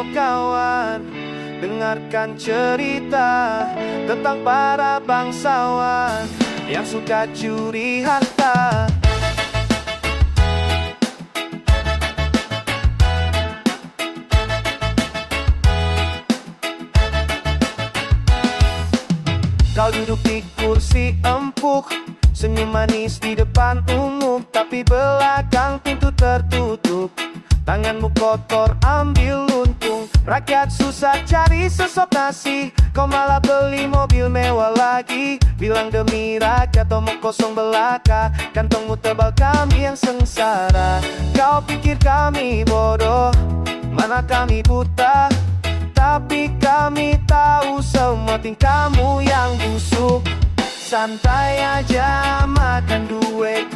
Ayo kawan, dengarkan cerita tentang para bangsawan yang suka curi harta. Kau duduk di kursi empuk, senyum manis di depan umum, tapi belakang pintu tertutup. Tanganmu kotor ambil untung, rakyat susah cari sesop nasi, kau malah beli mobil mewah lagi. Bilang demi rakyat omong kosong belaka, kantongmu tebal kami yang sengsara. Kau pikir kami bodoh, mana kami buta, tapi kami tahu semua tingkahmu yang busuk. Santai aja makan duit,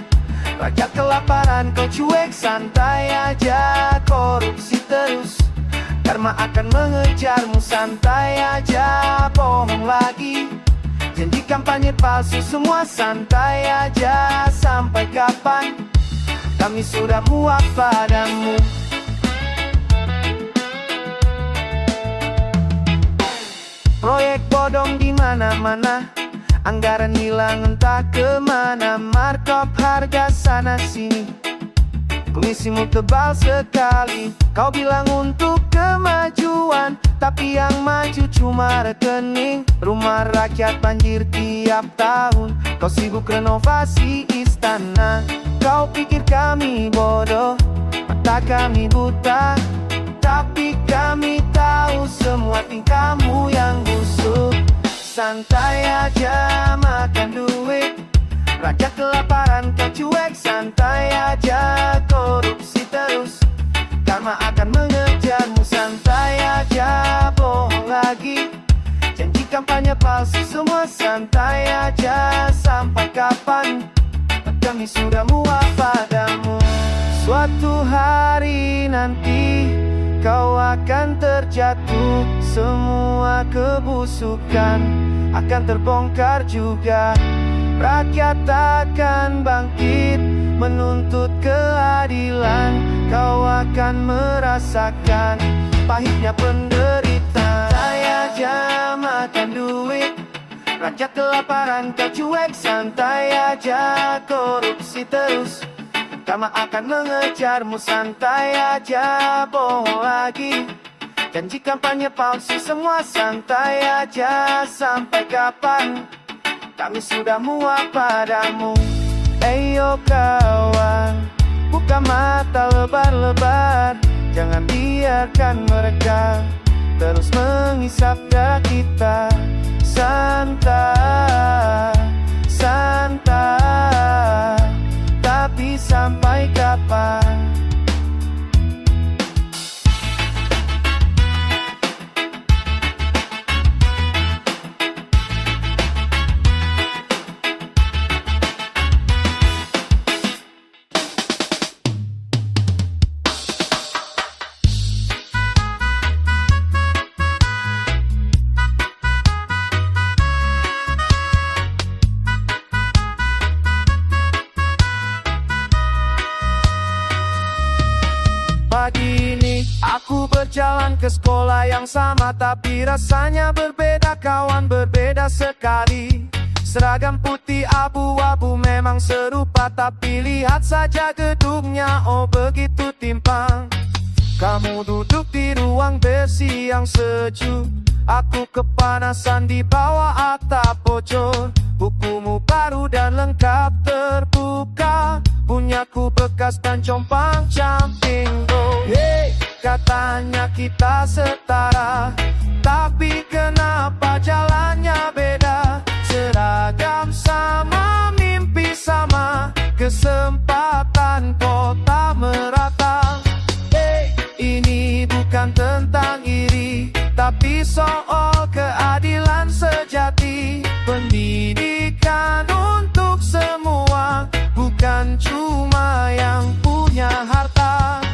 rakyat kelaparan kau cuek. Santai aja korupsi terus, karma akan mengejarmu. Santai aja bohong lagi, janji kampanye palsu semua. Santai aja, sampai kapan kami sudah muak padamu. Proyek bodong di mana-mana, anggaran hilang entah kemana, markup harga sana sini, komisimu tebal sekali. Kau bilang untuk kemajuan, tapi yang maju cuma rekening. Rumah rakyat banjir tiap tahun, kau sibuk renovasi istana. Kau pikir kami bodoh, mata kami buta, tapi kami tahu semua tingkahmu yang busuk. Santai aja makan duit, rakyat kelaparan kau cuek. Santai aja korupsi terus, karma akan mengejarmu. Santai aja bohong lagi, janji kampanye palsu semua. Santai aja, sampai kapan kami sudah muak padamu. Suatu hari nanti kau akan terjatuh, semua kebusukan akan terbongkar juga. Rakyat akan bangkit menuntut keadilan, kau akan merasakan pahitnya penderitaan. Santai aja makan duit, rakyat kelaparan kau cuek. Santai aja korupsi terus, karma akan mengejarmu. Santai aja bohong lagi, janji kampanye palsu semua. Santai aja, sampai kapan kami sudah muak padamu. Ayo kawan, buka mata lebar-lebar, jangan biarkan mereka terus menghisap darah kita. Santai, santai, tapi sampai kapan? Pagi ini aku berjalan ke sekolah yang sama, tapi rasanya berbeda kawan, berbeda sekali. Seragam putih abu-abu memang serupa, tapi lihat saja gedungnya, oh begitu timpang. Kamu duduk di ruang bersih yang sejuk, aku kepanasan di bawah atap bocor. Bukumu baru dan lengkap terbuka, punyaku bekas dan compang-camping. Hey, katanya kita setara, tapi kenapa jalannya beda? Seragam sama, mimpi sama, kesempatan kota merata. Hey, ini bukan tentang iri, tapi soal keadilan sejati. Pendidikan untuk semua, bukan cuma yang punya harta.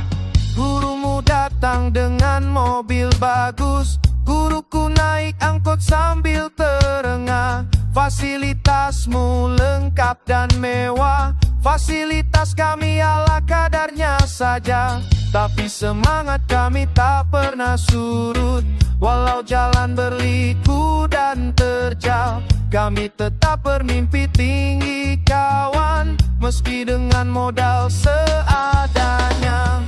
Gurumu datang dengan mobil bagus, guruku naik angkot sambil terengah. Fasilitasmu lengkap dan mewah, Fasilitas kami ala kadarnya saja, tapi semangat kami tak pernah surut. Walau jalan berliku dan terjal, kami tetap bermimpi tinggi kawan. Meski dengan modal seadanya.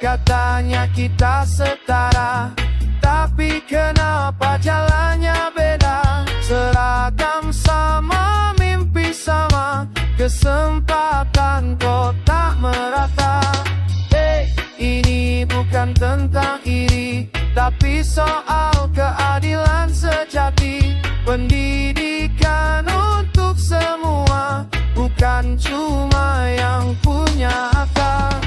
Katanya kita setara, tapi kenapa jalannya beda? Seragam sama, mimpi sama, kesempatan kok tak merata. Ini bukan tentang iri, tapi soal keadilan sejati. Pendidikan untuk semua, bukan cuma yang punya harta.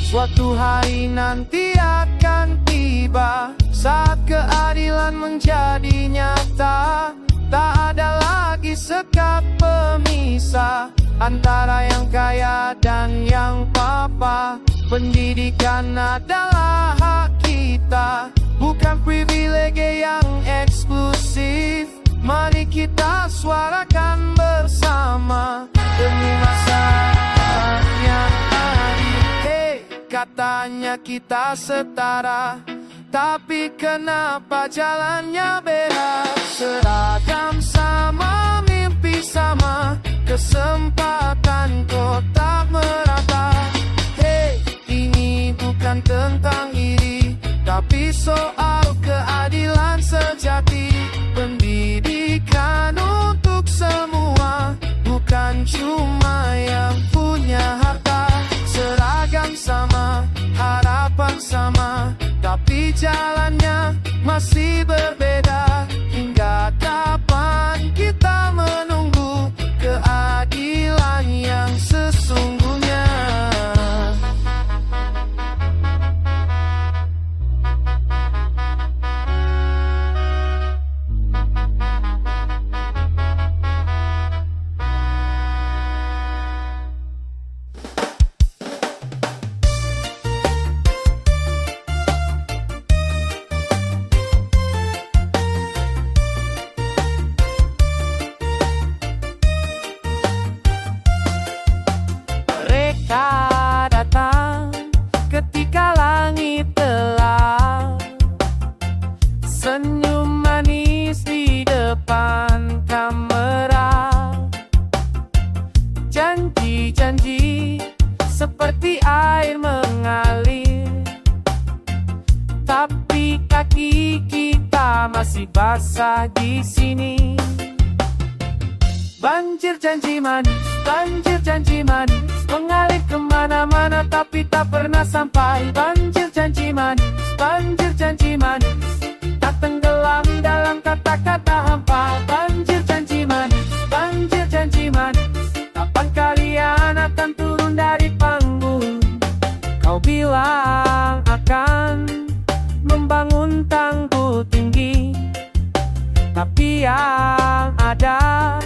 Suatu hari nanti akan tiba, saat keadilan menjadi nyata. Tak ada lagi sekat pemisah antara yang kaya dan yang papa. Pendidikan adalah hak kita, bukan privilege yang eksklusif. Mari kita suarakan bersama demi masa yang adil. Katanya kita setara, tapi kenapa jalannya beda? Seragam sama, mimpi sama, kesempatan kok tak merata. Ini bukan tentang iri, tapi soal keadilan sejati. Pendidikan untuk semua, bukan cuma yang punya harta. Seragam sama, harapan sama, tapi jalannya masih berbeda. Hingga kapan kita menunggu keadilan yang sesungguhnya? Datang ketika langit gelap, senyum manis di depan kamera. Janji-janji seperti air mengalir, tapi kaki kita masih basah di sini. Banjir janji manis, mengalir kemana-mana tapi tak pernah sampai. Banjir janji manis, tak tenggelam dalam kata-kata hampa. Banjir janji manis, kapan kalian akan turun dari panggung? Kau bilang akan membangun tanggul tinggi, tapi yang ada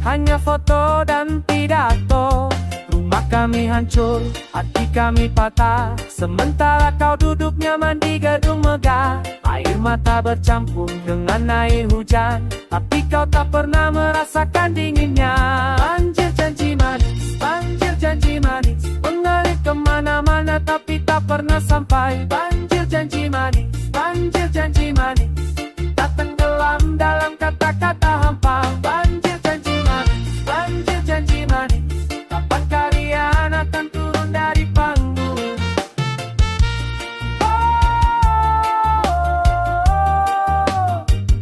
hanya foto dan pidato. Rumah kami hancur, hati kami patah, sementara kau duduk nyaman di gedung megah. Air mata bercampur dengan air hujan, tapi kau tak pernah merasakan dinginnya. Banjir janji manis, mengalir kemana-mana tapi tak pernah sampai. Banjir janji manis, tak tenggelam dalam kata-kata hampa. Banjir janji manis, kapan kalian akan turun dari panggung?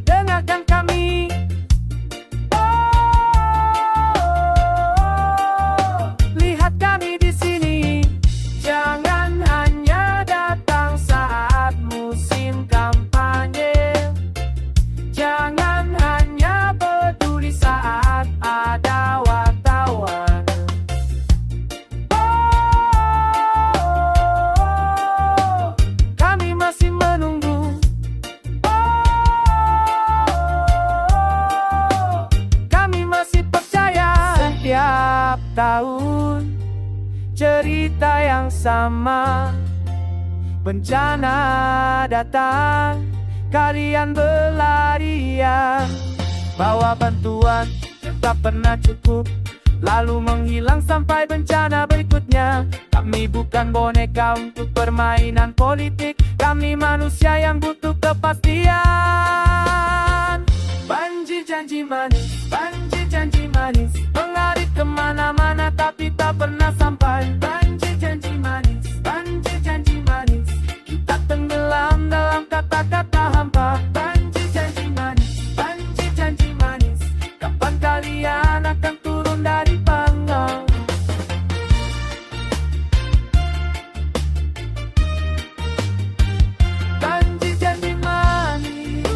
Dengarkan kami. Lihat kami di sini. Jangan hanya datang saat musim kampanye. Jangan hanya peduli saat ada wartawan. Kami masih menunggu. Kami masih percaya. Setiap tahun cerita yang sama. Bencana datang, kalian berlarian, bawa bantuan, tak pernah cukup. lalu menghilang sampai bencana berikutnya. Kami bukan boneka untuk permainan politik, kami manusia yang butuh kepastian. Banjir janji manis, banjir janji manis, mengalir kemana-mana tapi tak pernah sampai. Banjir janji manis, banjir janji manis, kita tenggelam dalam kata-kata hampa. Banjir janji manis, banjir janji manis, kapan kalian akan turun dari panggung? Banjir janji manis,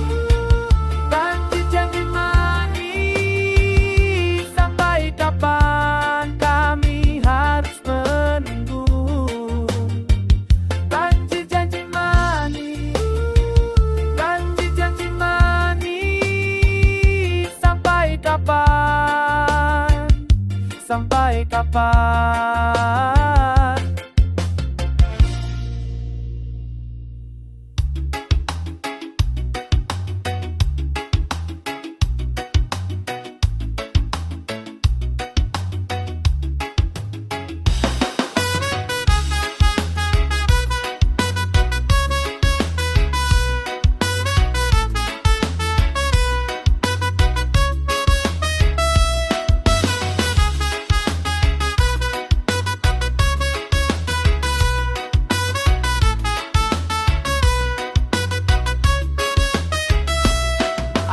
banjir janji manis, sampai kapan kami harus menunggu? Banjir janji manis, banjir janji manis, sampai kapan? Sampai kapan?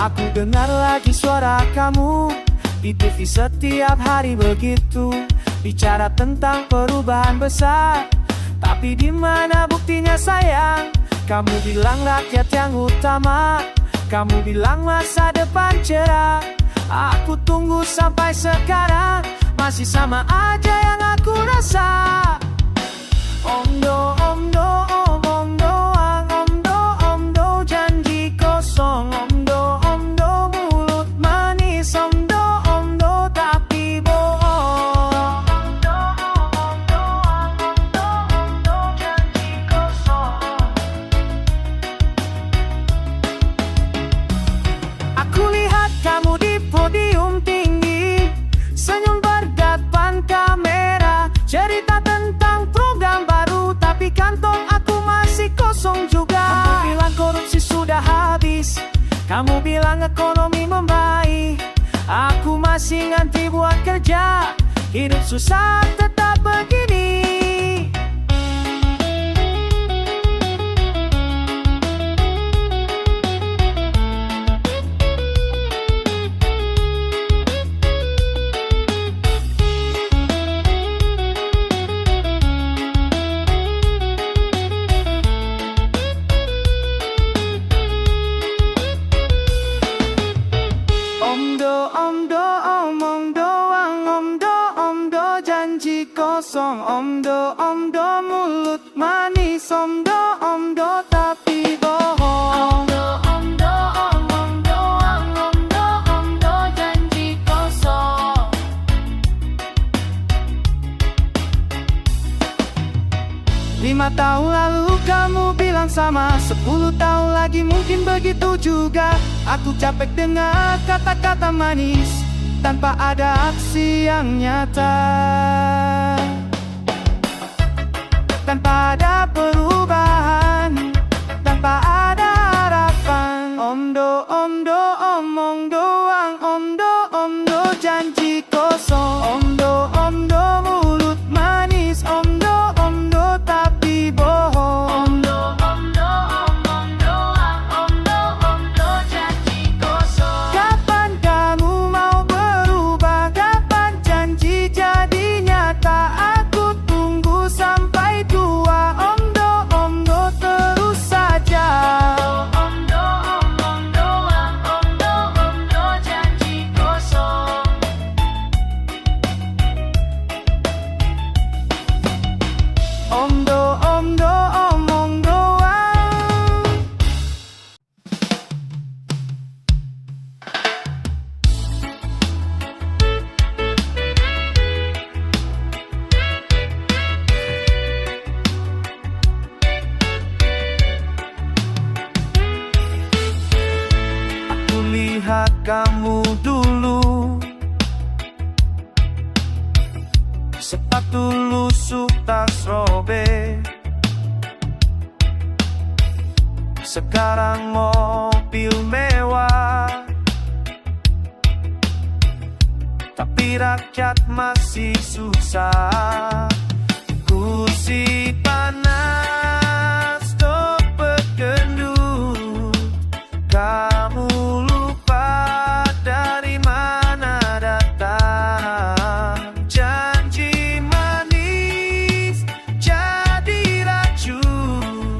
Aku dengar lagi suara kamu di TV setiap hari begitu, bicara tentang perubahan besar. Tapi di mana buktinya sayang? Kamu bilang rakyat yang utama, kamu bilang masa depan cerah. Aku tunggu sampai sekarang, masih sama aja yang aku rasa. Omdo, omdo, omdo, omdo, omdo, janji kosong. Omdo, omdo, mulut manis. Omdo, omdo, tapi bohong. Omdo, omdo, omdo, omdo, janji kosong. Aku lihat kamu di podium tinggi, senyum berdepan kamera, cerita tentang program baru, tapi kantong aku masih kosong juga. Kamu bilang korupsi sudah habis, kamu bilang ekonomi membaik, aku masih ngantri buat kerja, hidup susah tetap begini. Omdo, omdo, omong doang. Omdo, omdo, janji kosong. Omdo, omdo, mulut manis. Omdo, omdo, tapi bohong. Omdo, omdo, omong doang. Omdo, omdo, janji kosong. 5 tahun lalu kamu bilang sama, 10 tahun lagi mungkin begitu juga. Aku capek dengar kata-kata manis tanpa ada aksi yang nyata, tanpa ada perubahan, tanpa ada harapan. Omdo, omdo, omong doang. Omdo, omdo, janji kosong. Omdo, omdo, mulut manis. Omdo, omdo, tapi bohong. Omdo, omdo, omong doang. Omdo, omdo, janji kosong. Kapan kamu mau berubah? Kapan janji jadi nyata? Aku tunggu sampai tua. Omdo, omdo, terus saja. Omdo, omong doang. Omdo, omdo, janji kosong. Omdo, omdo, omong doang. Aku lihat kamu dulu sekarang mobil mewah, tapi rakyat masih susah. Kursi panas, dompet gendut, kamu lupa dari mana datang. Janji manis jadi racun,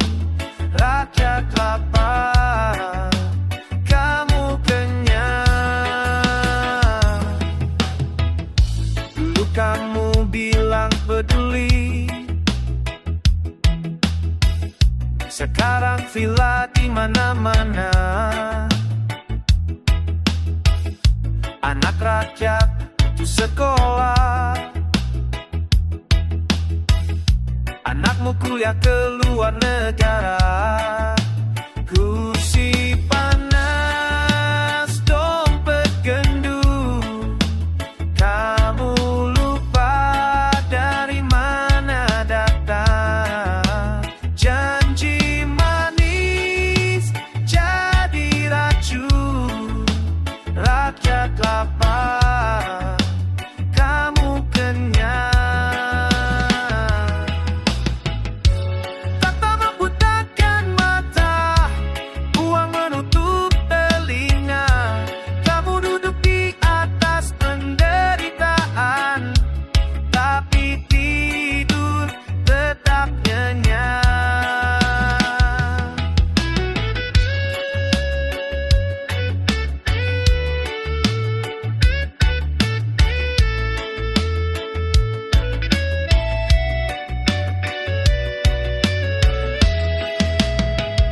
rakyat lapar, kamu kenyang. Dulu kamu bilang peduli, sekarang villa di mana-mana. Anak rakyat itu sekolah, anakmu kuliah ke luar negara. Kursi panas, dompet gendut, kamu lupa dari mana datang. Janji manis jadi racun, rakyat lapar, kamu kenyang. Kata membutakan mata, uang menutup telinga, kamu duduk di atas penderitaan, tapi tidur tetap nyenyak.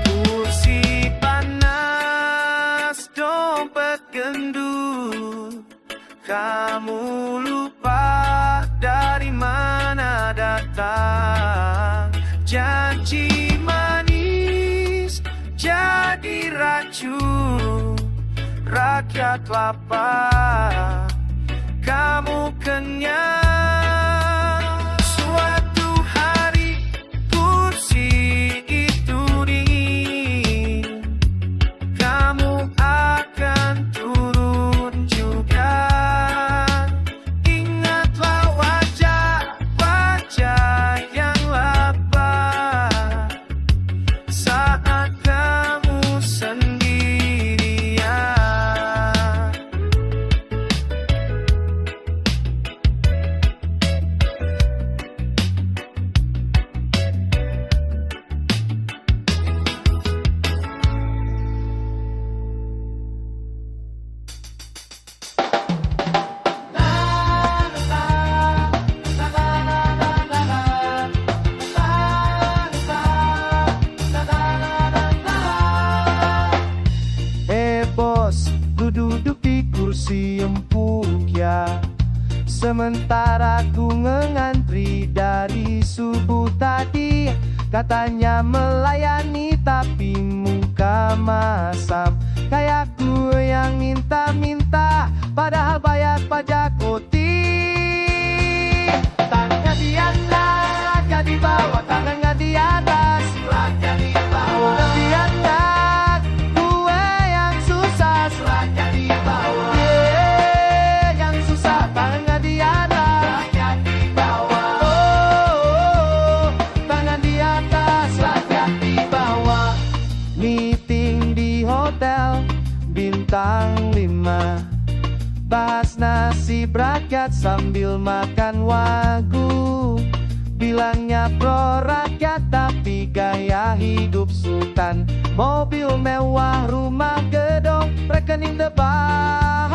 Kursi panas, dompet gendut, kamu lupa dari mana datang. Janji manis jadi racun, rakyat lapar, kamu kenyang. Suatu hari kursi itu dingin, kamu akan turun juga. Ingatlah wajah-wajah yang lapar saat kamu sendirian. Bos, lu duduk di kursi empuk ya, sementara ku ngantri dari subuh tadi. Katanya melayani tapi muka masam, kayak gue yang minta-minta padahal bayar pajak OT. Tangan di atas, rakyat di bawah, tangan di atas, rakyat di bawah. Di atas, gue yang susah, rakyat di bawah. Yang susah, tangan di atas, rakyat di bawah. Tangan di atas, rakyat di bawah. Meeting di hotel bintang 5, bahas nasib rakyat sambil makan wagyu. Bilangnya pro rakyat tapi gaya hidup sultan, mobil mewah, rumah gedong, rekening tebal.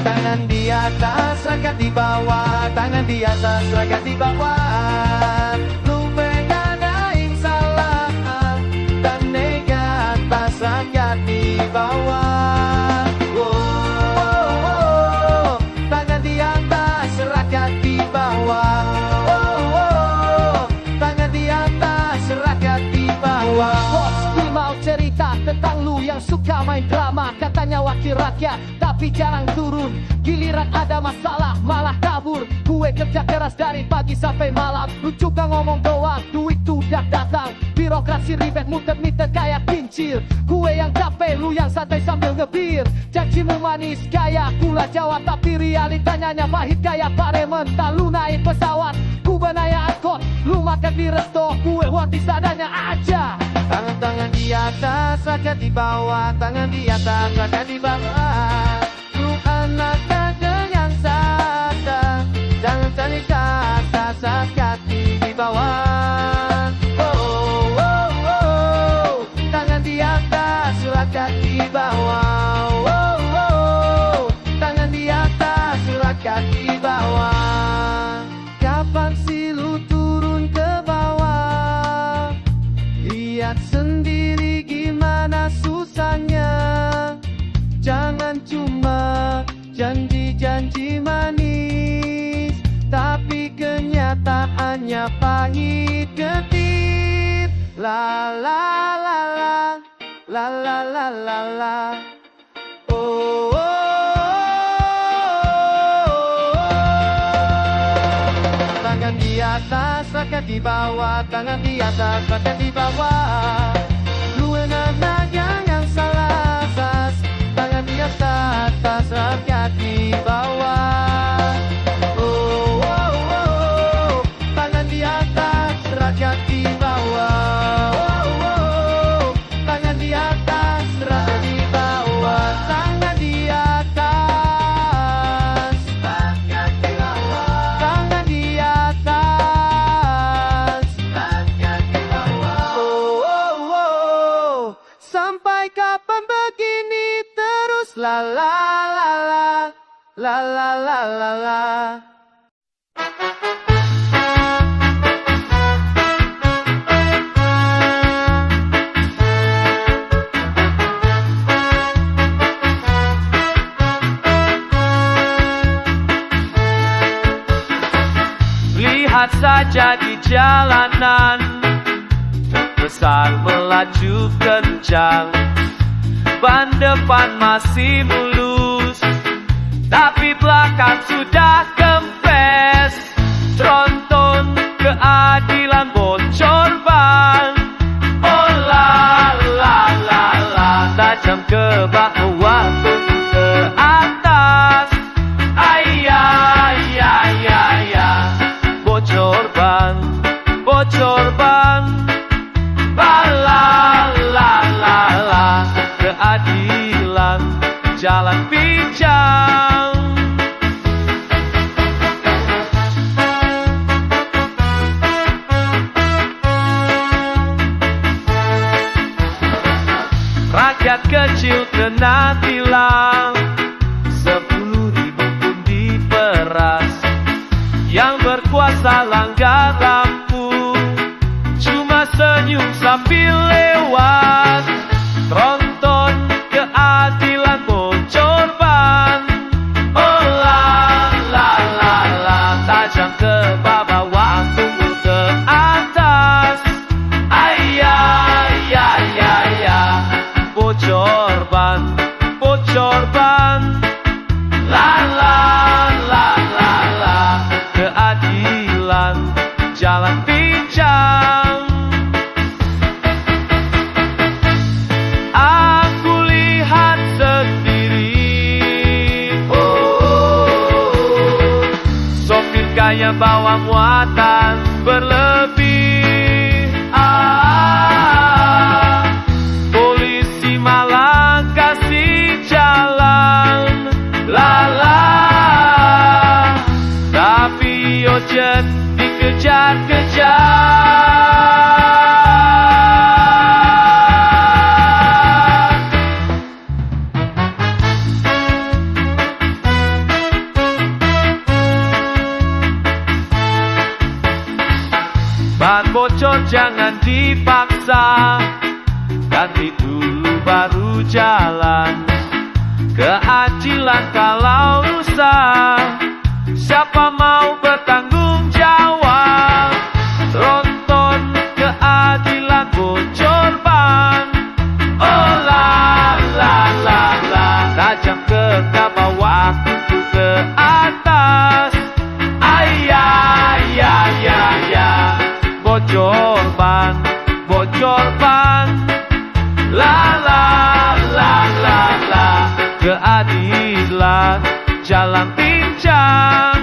Tangan di atas, rakyat di bawah, tangan di atas, rakyat di bawah. Lu mengadain salah dan nega atas, rakyat di bawah. Tangan di atas, rakyat di bawah. Tangan di atas, rakyat di bawah. Bos, gue mau cerita tentang lu yang suka main drama. Katanya wakil rakyat, tapi jarang turun. Giliran ada masalah, malah kabur. Gue kerja keras dari pagi sampai malam. Lu juga ngomong doang, duit udah datang. Biro Demokrasi ribet muter-miter kayak kincir. Gue yang capek, lu yang santai sambil ngebir. Janjimu manis kayak gula Jawa, tapi realitanya hanya pahit kayak pare mentah. Lu naik pesawat, ku benaya angkot. Lu makan di resto, gue worth seadanya aja. Tangan-tangan di atas, rakyat di bawah. Tangan di atas, rakyat di bawah. Lu anak kadang yang sadar, jangan cari kata rakyat di bawah. Oh, oh, oh. Tangan di atas, rakyat di bawah. Oh, oh. Tangan di atas, rakyat di bawah. Kapan sih lu turun ke bawah? Lihat sendiri gimana susahnya. Jangan cuma janji-janji manis, tapi kenyataannya pahit getir. La la la la, la la la la la. Oh, oh, oh. Tangan di atas, rakyat di bawah. Tangan di atas, rakyat di bawah. Lu anak yang salah sas. Tangan di atas, rakyat di bawah. Oh, oh, oh. Tangan di atas, rakyat di bawah. Oh, oh. Tangan di atas, rakyat di bawah. Tangan di atas, rakyat di bawah. Tangan di atas, rakyat di bawah. Oh, oh, oh. Sampai kapan begini terus? La la la la, la la la la la. Lihat saja di jalanan, truk besar melaju kencang. Ban depan masih mulus, tapi belakang sudah kempes. Tronton keadilan bocor ban. Oh la la la la, tajam ke bawah tunggu ke atas. Ayah ya ya ya, bocor ban, bocor ban. La la la la la, keadilan jalan pincang. Rakyat kecil kena tilang 10.000 pun diperas. Yang berkuasa langgar lampu, cuma senyum sambil lewat. Tronton keadilan bocor ban. Oh la la la la, tajam ke bawah tunggu ke atas. Ayah ya ya ya, bocor ban, bocor ban. La la la la la, keadilan jalan pincang. Aku lihat sendiri, sopir kaya bawa muatan berlebih. Polisi malah kasih jalan. La la, tapi ojek dikejar-kejar. Ban bocor jangan dipaksa, ganti dulu baru jalan. Keadilan kalau rusak, siapa mau bertanggung jawab? Tronton keadilan bocor ban. Oh la la la la, tajam ke bawah tunggu ke atas. Ayah ya ya ya, bocor ban, bocor korban. La la la la la, keadilan jalan pincang.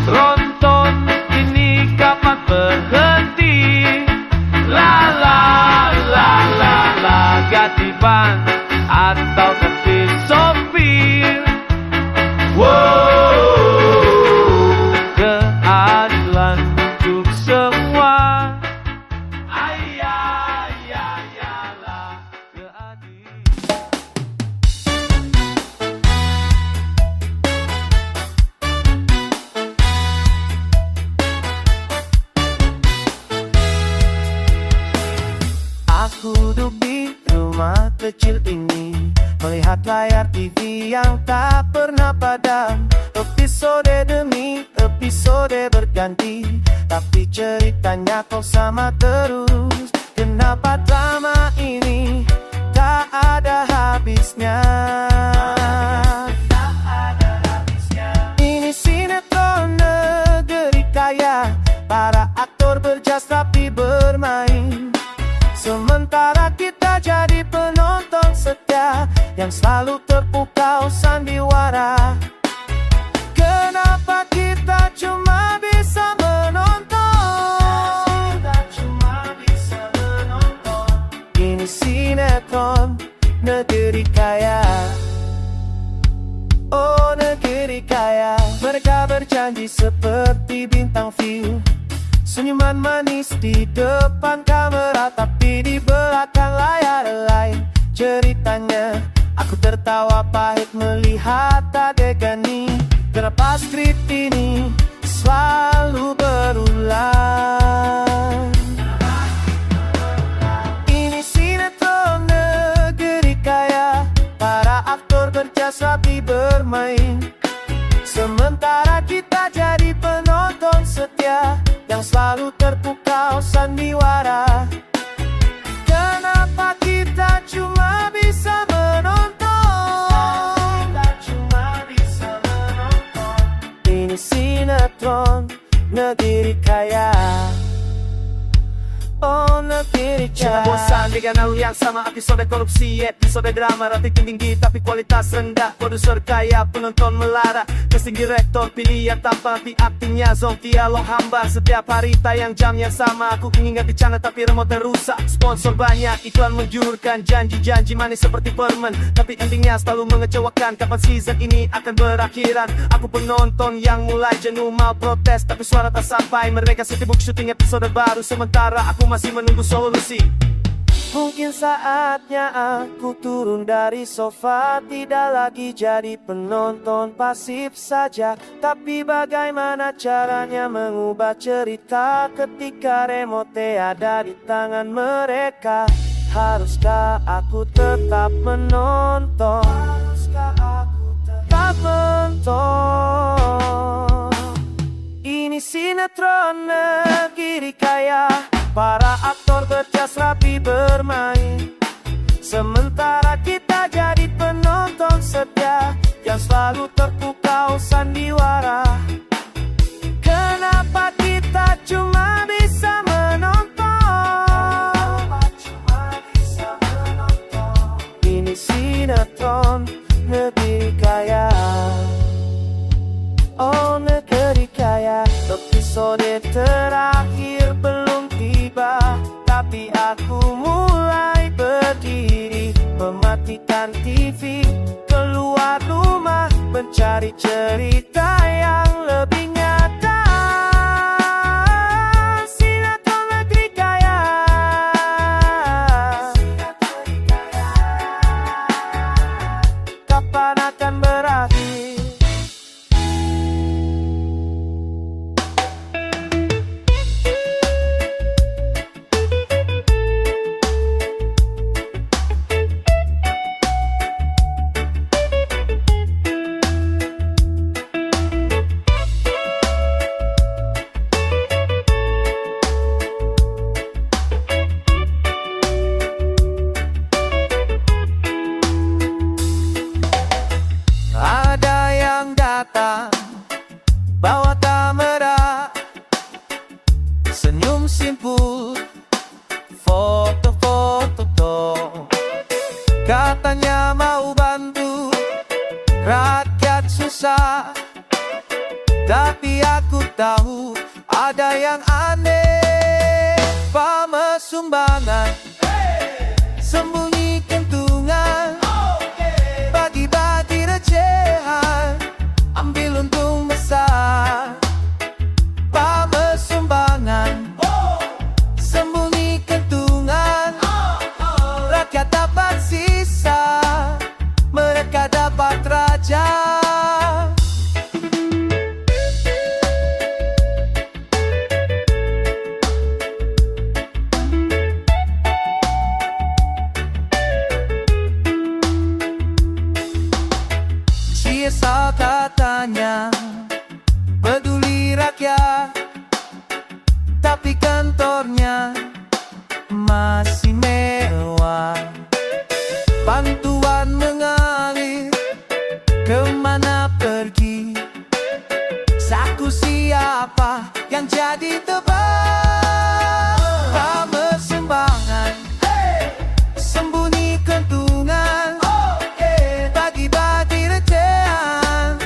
Tronton ini kapan berhenti? La la la la la, ganti ban atau ganti sopir. Wow, keadilan untuk semua. Ayalah keadilan. Aku duduk di rumah kecil ini, melihat layar TV yang tak pernah padam. Episode demi episode berganti, tapi ceritanya kok sama terus. Kenapa drama ini tak ada habisnya? Ini sinetron negeri kaya, para aktor berjas rapi bermain. Sementara kita jadi penonton setia yang selalu terpukau sandiwara. Kenapa kita cuma bisa menonton? Ini sinetron negeri kaya. Oh negeri kaya, mereka berjanji seperti bintang film. Senyuman manis di depan kamera, tapi di belakang layar lain ceritanya. Aku tertawa pahit melihat adegan ini. Kenapa skrip ini selalu berulang? Ini sinetron negeri kaya, para aktor berjas rapi bermain. Sementara kita jadi penonton setia yang selalu terpukau sandiwara. Kenapa kita cuma bisa menonton? Ini sinetron negeri kaya. Oh negeri kaya. Jangan bosan dengan hal yang sama, episode korupsi, episode drama, rating tinggi tapi kualitas rendah. Produser kaya, penonton melara. Casting direktor pilih yang tampak di aktingnya zong dialog hambar. Setiap hari tayang jam yang sama, aku ingin ganti channel tapi remote rusak. Sponsor banyak, iklan menjurkan, janji-janji manis seperti permen, tapi endingnya selalu mengecewakan. Kapan season ini akan berakhiran? Aku penonton yang mulai jenuh mau protes, tapi suara tak sampai. Mereka sibuk syuting episode baru, sementara aku masih menunggu solusi. Mungkin saatnya aku turun dari sofa, tidak lagi jadi penonton pasif saja. Tapi bagaimana caranya mengubah cerita ketika remote ada di tangan mereka? Haruskah aku tetap menonton? Haruskah aku tetap menonton? Ini sinetron negeri kaya, para aktor berjas rapi bermain. Sementara kita jadi penonton setia yang selalu terpukau sandiwara. Kenapa kita cuma bisa menonton? Ini sinetron negeri kaya. Oh negeri kaya, episode terakhir belum tiba, tapi aku mulai berdiri, mematikan TV, keluar rumah, mencari cerita yang lebih nyata. Sinetron negeri kaya. Kapan akan berakhir? senyum simpul, foto-foto toh. Katanya mau bantu rakyat susah, tapi aku tahu ada yang aneh. Pamer sumbangan, sembunyi kentungan, bagi-bagi recehan, ambil untung besar. Pamer sumbangan, sembunyi kentungan, rakyat dapat sisa, mereka dapat raja. CSR katanya peduli rakyat, tapi kantornya masih mewah. Bantuan mengalir, kemana pergi? Saku siapa yang jadi tebal? Pamer sumbangan, sembunyi kentungan, bagi-bagi recehan,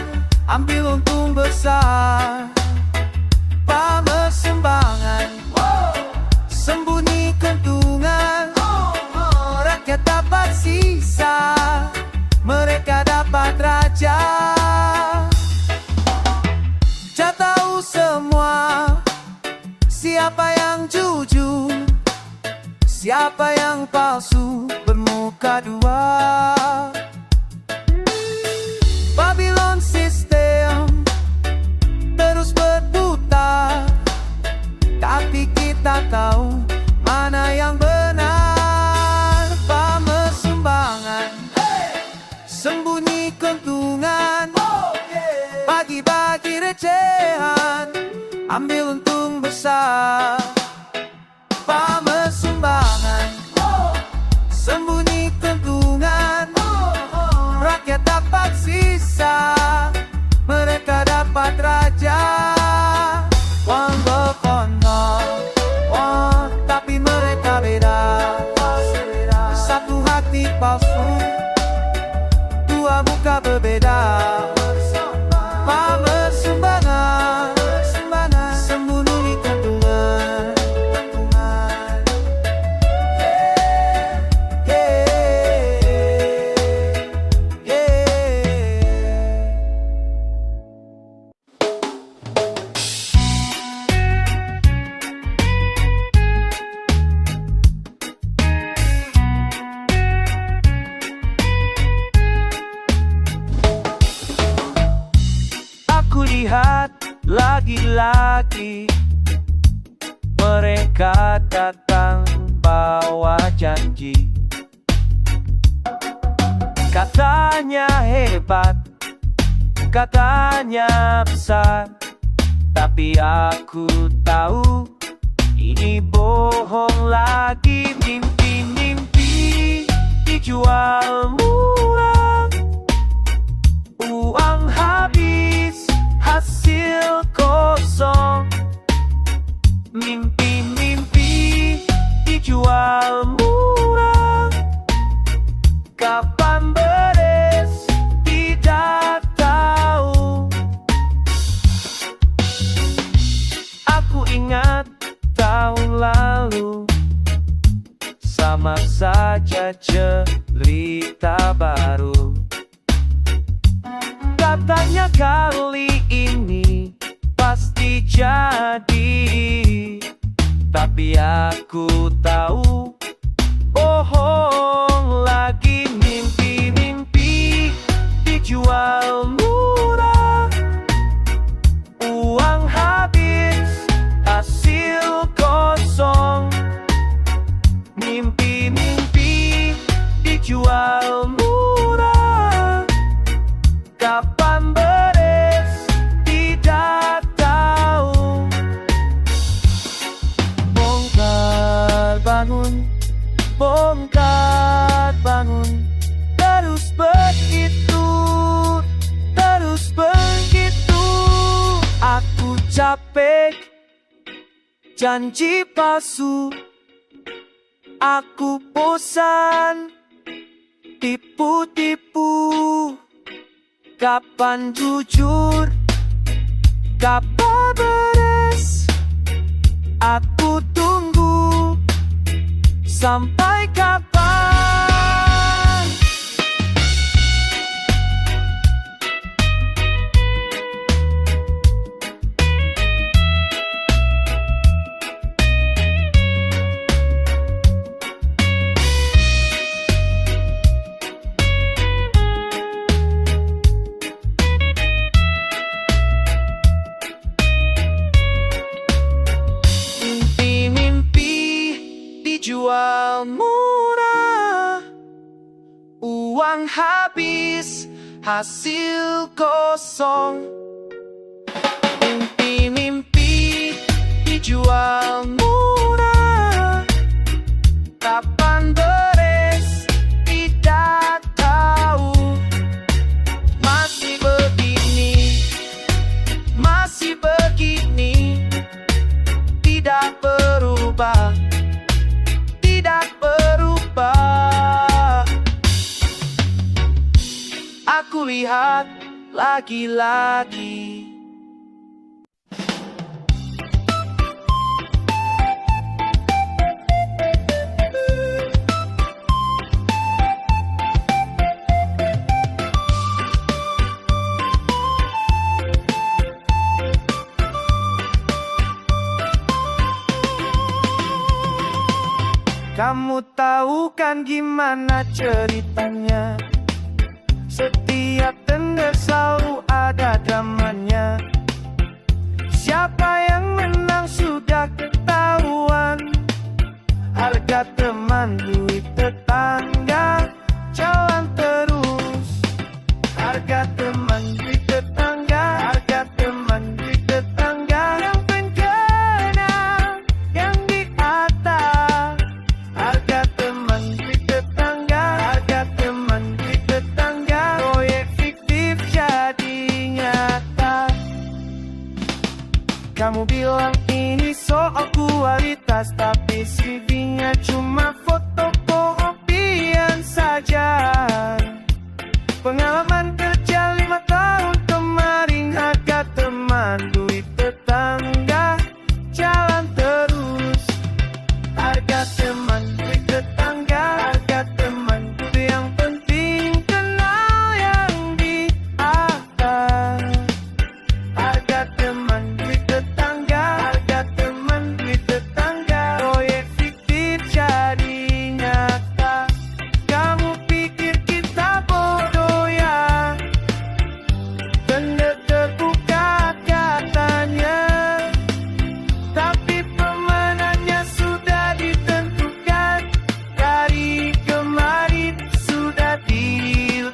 ambil untung besar. Pamer sumbangan, sembunyi kentungan, rakyat dapat sisa, mereka dapat raja. Jah tahu semua siapa yang jujur, siapa yang palsu bermuka dua. Babylon System terus berputar, tapi kita tahu mana yang benar. Pamer sumbangan, sembunyi kentungan, bagi-bagi recehan, ambil untung besar. Pamer sumbangan, sembunyi kentungan, rakyat dapat sisa, mereka dapat raja. One love, one love, one, tapi mereka beda. Satu hati palsu, dua muka berbeda. Pamer sumbangan, sembunyi kentungan, Aku lihat lagi-lagi mereka datang bawa janji. Katanya hebat, katanya besar, tapi aku tahu ini bohong lagi. Mimpi-mimpi dijual murah, uang habis, hasil kosong. Mimpi-mimpi dijual murah, kapan beres tidak tahu. Aku ingat tahun lalu, sama saja cerita baru. Katanya kali ini pasti jadi, tapi aku tahu bohong lagi. Mimpi-mimpi dijual murah, uang habis, hasil kosong. Mimpi-mimpi dijual murah, kapan beres tidak tahu. Bongkar bangun, bongkar bangun, terus begitu, terus begitu. Aku capek janji palsu. Aku bosan tipu-tipu. Kapan jujur, kapan beres? Aku tunggu sampai kapan? Jual murah, uang habis, hasil kosong. Mimpi-mimpi dijual murah, kapan beres tidak tahu. Masih begini, tidak berubah. Aku lihat lagi-lagi. Kamu tahu kan gimana ceritanya? Setiap tender selalu ada dramanya. Siapa yang menang sudah ketahuan. Harga teman, duit tetangga, jalan terus. Harga teman, duit tetangga, harga teman, duit tetangga. Yang pengguna, yang di atas. Harga teman, duit tetangga, harga teman, duit tetangga. Proyek fiktif jadi nyata. Kamu bilang ini soal kualitas, tapi CV-nya cuma fotokopian saja. Pengalaman kerja 5 tahun kemarin. Harga teman, duit tetangga, jalan terus. Harga teman, duit tetangga, harga teman, itu yang penting kenal yang di atas. Harga teman, duit tetangga, harga teman, duit tetangga. Proyek fiktif jadi nyata. Kamu pikir kita bodoh ya? Tender terbuka katanya, tapi pemenangnya sudah ditentukan. Dari kemarin sudah dihilang.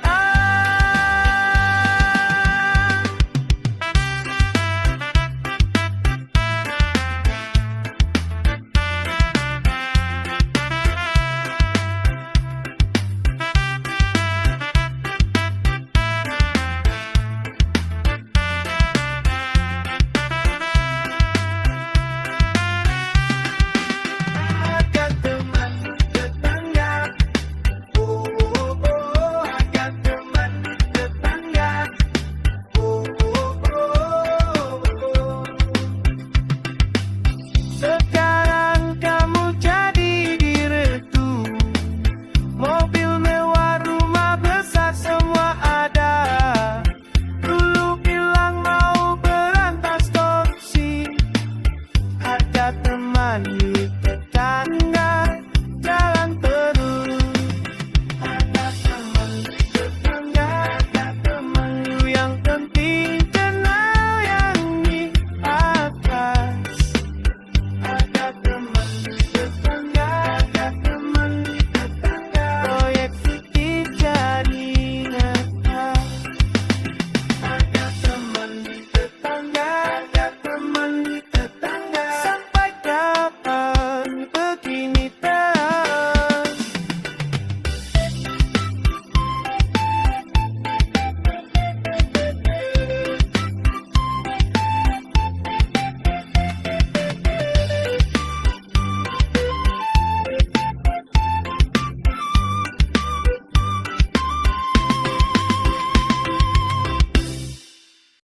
Harga teman tetangga, harga teman tetangga, sekarang kamu jadi diretu. Mobil mewah, rumah besar, semua ada. Dulu bilang mau berantas korupsi. Harga teman, duit